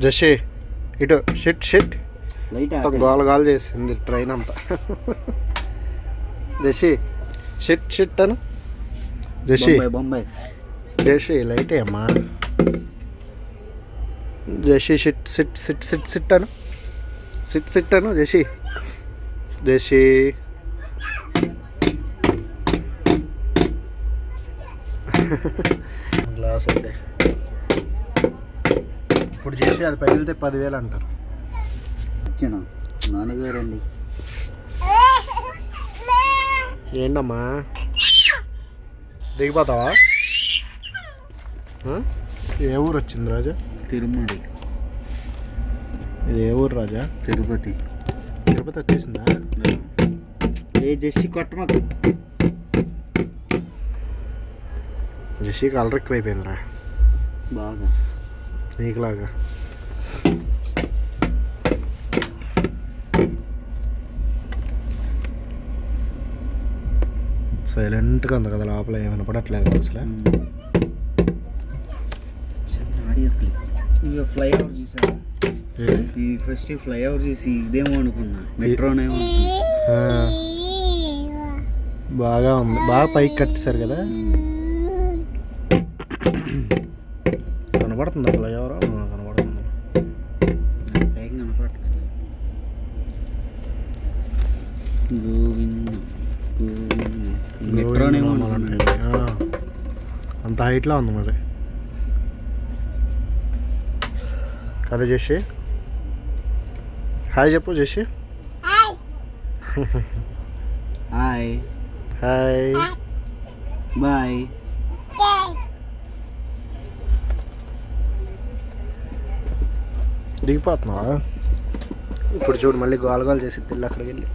జషి ఇటు shit shit గోల గోల చేసింది ట్రైన్ అంతా. జషి షిట్ షిట్ అను. జషి బొంబాయి జషి లైటే అమ్మా. Jessy sit sit sit sit sit అను. సిట్ సిట్ అను జషి. జషి గ్లాస్ అయితే ఇప్పుడు చేసి అది పగిలితే 10,000 అంటారు. ఇచ్చిన నాన్నగారండి. ఏంటమ్మా దిగిపోతావా? ఏ ఊరు వచ్చింది రాజా? తిరుమల. ఇది ఏ ఊరు రాజా? తిరుపతి. తిరుపతి వచ్చేసిందా? ఏ జెస్సీ కొట్టమాకు. జెస్సీ కలర్ ఎక్కువైపోయిందిరా బాగా నీకులాగా. సైలెంట్గా ఉంది కదా లోపల, ఏమైనా వినపడట్లేదు అసలు. ఫ్లైఓవర్ చూసాను. ఈ ఫస్ట్ ఫ్లైఓవర్ చూసి ఇదేమో అనుకున్నా మెట్రోనేమో. బాగా ఉంది, బాగా పైకి కట్టేశారు కదా. కనపడుతుందా ఫ్లైఓవర్? కనపడుతుంది. పైకి కనపడట్లేదు. మెట్రోనేమో అంత హైట్లో ఉంది మరి కదా. జెస్సీ హాయ్ చెప్పు. Jessy hi hi bye. దిగిపోతున్నావా? ఇప్పుడు చూడు మళ్ళీ గోలగోలు చేసి దిల్లి అక్కడికి వెళ్ళి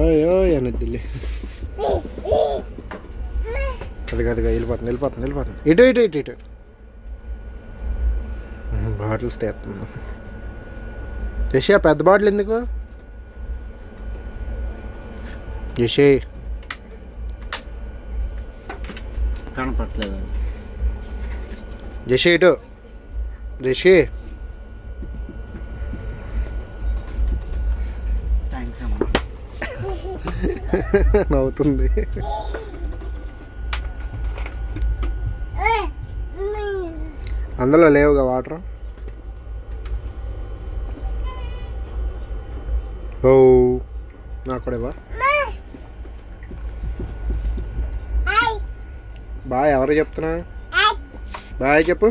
అయ్యో అనిద్దిల్లి. అదిగా వెళ్ళిపోతుంది వెళ్ళిపోతుంది వెళ్ళిపోతుంది. ఇటు ఇటు ఇటు ఇటు బాటిల్స్ తీస్తుంది. జెస్సీ ఆ పెద్ద బాటిల్ ఎందుకు? జెస్సీ కనపట్లేదు. జెస్సీ ఇటు. జెస్సీ థ్యాంక్స్ అమ్మా. నవ్వుతుంది. అందులో లేవుగా వాటర్. ఓ నాకు కూడా ఇవ్వ. బాయ్ ఎవరు చెప్తున్నా? బాయ్ చెప్పు.